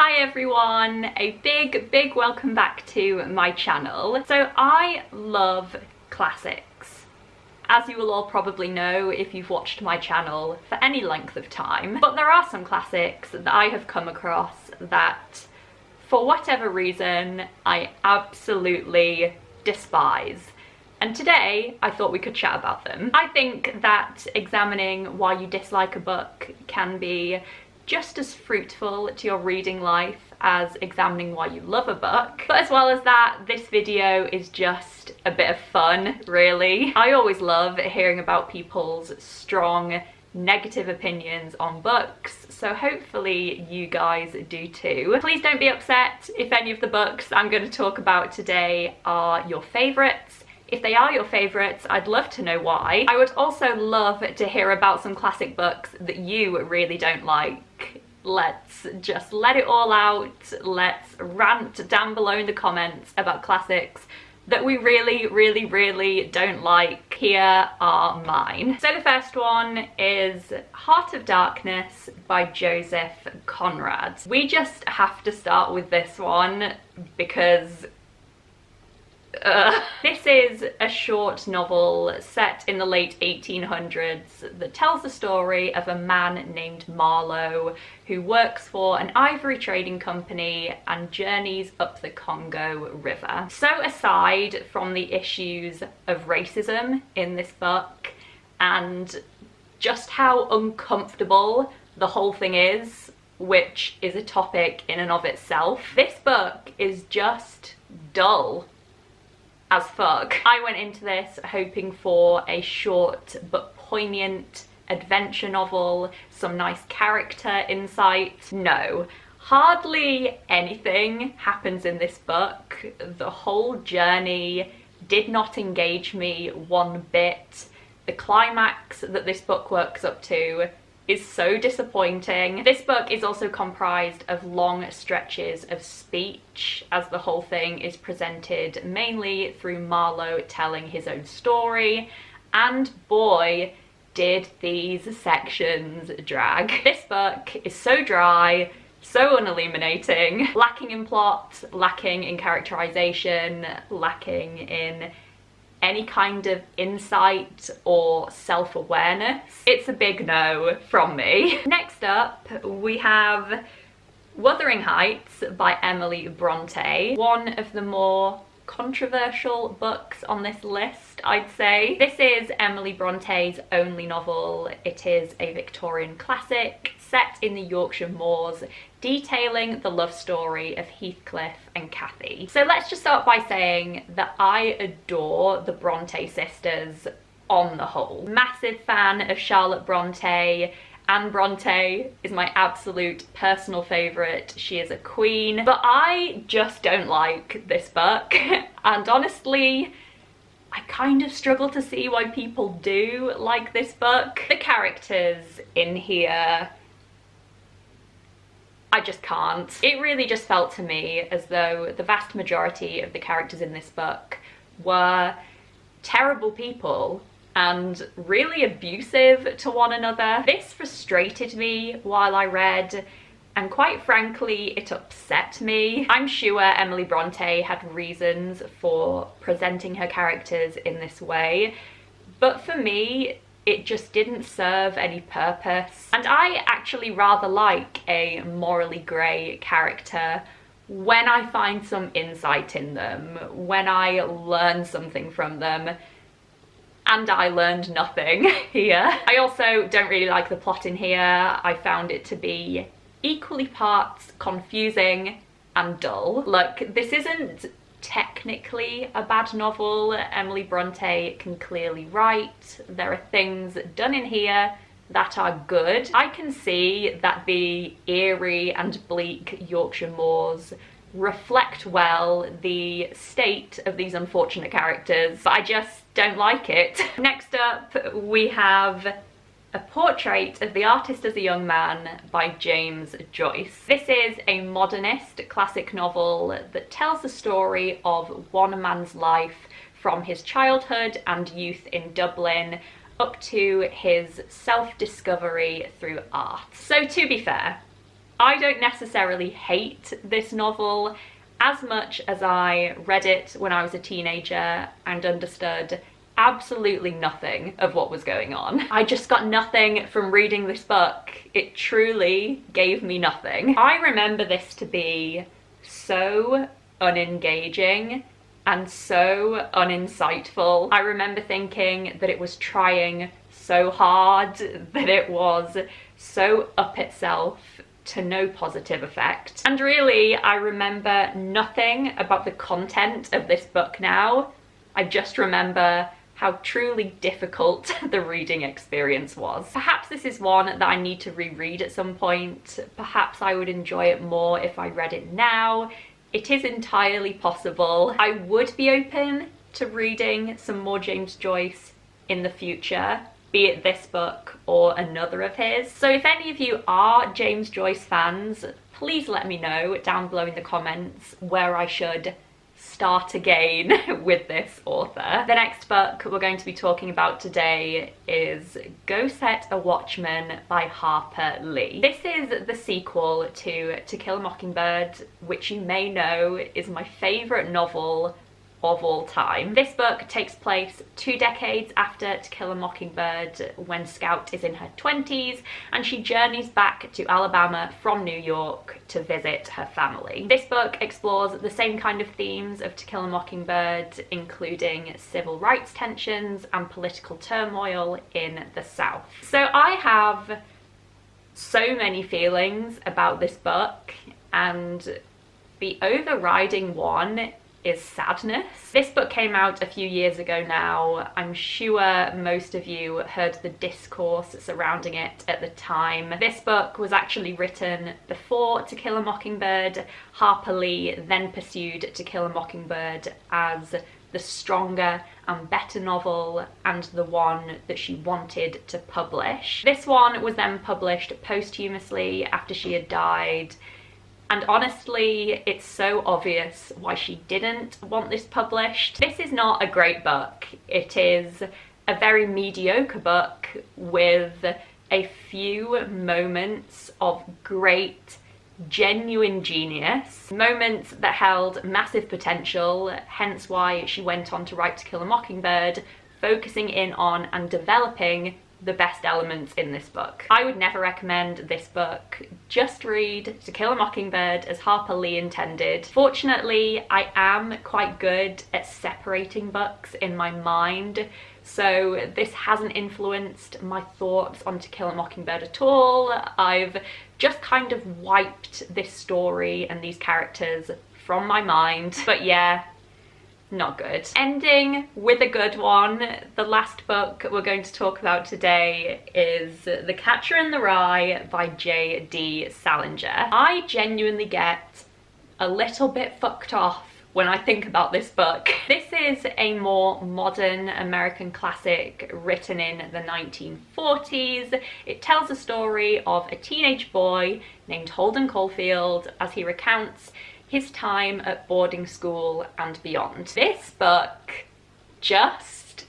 Hi everyone, a big welcome back to my channel. So I love classics, as you will all probably know if you've watched my channel for any length of time, but there are some classics that I have come across that for whatever reason I absolutely despise. And today I thought we could chat about them. I think that examining why you dislike a book can be just as fruitful to your reading life as examining why you love a book. But as well as that, this video is just a bit of fun, really. I always love hearing about people's strong negative opinions on books, so hopefully you guys do too. Please don't be upset if any of the books I'm going to talk about today are your favourites. If they are your favourites, I'd love to know why. I would also love to hear about some classic books that you really don't like. Let's just let it all out. Let's rant down below in the comments about classics that we really don't like. Here are mine. So the first one is Heart of Darkness by Joseph Conrad. We just have to start with this one because this is a short novel set in the late 1800s that tells the story of a man named Marlowe who works for an ivory trading company and journeys up the Congo River. So aside from the issues of racism in this book and just how uncomfortable the whole thing is, which is a topic in and of itself, this book is just dull as fuck. I went into this hoping for a short but poignant adventure novel, some nice character insight. No, hardly anything happens in this book. The whole journey did not engage me one bit. The climax that this book works up to is so disappointing. This book is also comprised of long stretches of speech, as the whole thing is presented mainly through Marlowe telling his own story, and boy, did these sections drag. This book is so dry, so unilluminating, lacking in plot, lacking in characterization, lacking in any kind of insight or self-awareness. It's a big no from me. Next up, we have Wuthering Heights by Emily Bronte, one of the more controversial books on this list, I'd say. This is Emily Bronte's only novel. It is a Victorian classic set in the Yorkshire moors, detailing the love story of Heathcliff and Cathy. So let's just start by saying that I adore the Bronte sisters on the whole. Massive fan of Charlotte Bronte. Anne Bronte is my absolute personal favourite. She is a queen. But I just don't like this book. And honestly, I kind of struggle to see why people do like this book. The characters in here, I just can't. It really just felt to me as though the vast majority of the characters in this book were terrible people and really abusive to one another. This frustrated me while I read, and quite frankly, it upset me. I'm sure Emily Bronte had reasons for presenting her characters in this way, but for me, it just didn't serve any purpose. And I actually rather like a morally grey character when I find some insight in them, when I learn something from them. And I learned nothing here. I also don't really like the plot in here. I found it to be equally parts confusing and dull. Look, this isn't technically a bad novel. Emily Bronte can clearly write. There are things done in here that are good. I can see that the eerie and bleak Yorkshire moors reflect well the state of these unfortunate characters, but I just don't like it. Next up, we have A Portrait of the Artist as a Young Man by James Joyce. This is a modernist classic novel that tells the story of one man's life from his childhood and youth in Dublin up to his self-discovery through art. So to be fair, I don't necessarily hate this novel as much as I read it when I was a teenager and understood absolutely nothing of what was going on. I just got nothing from reading this book. It truly gave me nothing. I remember this to be so unengaging and so uninsightful. I remember thinking that it was trying so hard, that it was so up itself to no positive effect. And really, I remember nothing about the content of this book now. I just remember how truly difficult the reading experience was. Perhaps this is one that I need to reread at some point. Perhaps I would enjoy it more if I read it now. It is entirely possible. I would be open to reading some more James Joyce in the future, be it this book or another of his. So if any of you are James Joyce fans, please let me know down below in the comments where I should start again with this author. The next book we're going to be talking about today is Go Set a Watchman by Harper Lee. This is the sequel To Kill a Mockingbird, which you may know is my favourite novel of all time. This book takes place 2 decades after To Kill a Mockingbird, when Scout is in her 20s and she journeys back to Alabama from New York to visit her family. This book explores the same kind of themes of To Kill a Mockingbird, including civil rights tensions and political turmoil in the South. So I have so many feelings about this book, and the overriding one is sadness. This book came out a few years ago now. I'm sure most of you heard the discourse surrounding it at the time. This book was actually written before To Kill a Mockingbird. Harper Lee then pursued To Kill a Mockingbird as the stronger and better novel and the one that she wanted to publish. This one was then published posthumously after she had died. And honestly, it's so obvious why she didn't want this published. This is not a great book. It is a very mediocre book with a few moments of great, genuine genius, moments that held massive potential, hence why she went on to write To Kill a Mockingbird, focusing in on and developing the best elements in this book. I would never recommend this book. Just read To Kill a Mockingbird as Harper Lee intended. Fortunately, I am quite good at separating books in my mind, so this hasn't influenced my thoughts on To Kill a Mockingbird at all. I've just kind of wiped this story and these characters from my mind. But yeah, not good. Ending with a good one, the last book we're going to talk about today is The Catcher in the Rye by J.D. Salinger. I genuinely get a little bit fucked off when I think about this book. This is a more modern American classic written in the 1940s. It tells the story of a teenage boy named Holden Caulfield as he recounts his time at boarding school and beyond. This book just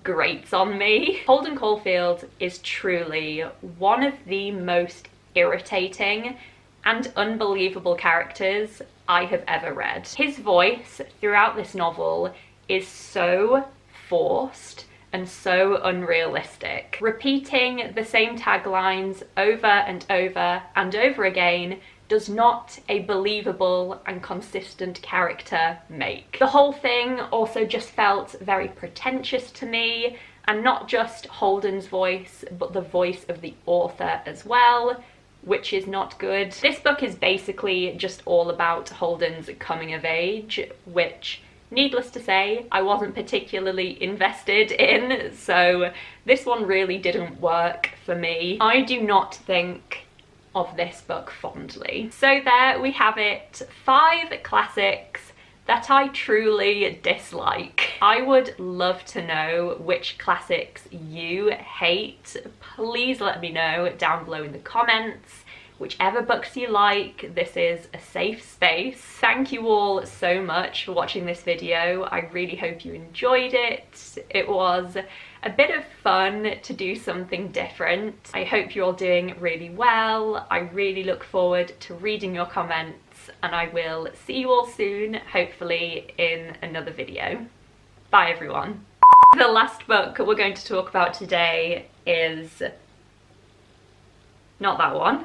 grates on me. Holden Caulfield is truly one of the most irritating and unbelievable characters I have ever read. His voice throughout this novel is so forced and so unrealistic. Repeating the same taglines over and over and over again does not a believable and consistent character make. The whole thing also just felt very pretentious to me, and not just Holden's voice, but the voice of the author as well, which is not good. This book is basically just all about Holden's coming of age, which, needless to say, I wasn't particularly invested in, so this one really didn't work for me. I do not think of this book fondly. So there we have it, 5 classics that I truly dislike. I would love to know which classics you hate. Please let me know down below in the comments. Whichever books you like, this is a safe space. Thank you all so much for watching this video. I really hope you enjoyed it. It was a bit of fun to do something different. I hope you're all doing really well. I really look forward to reading your comments, and I will see you all soon, hopefully in another video. Bye everyone. The last book we're going to talk about today is not that one.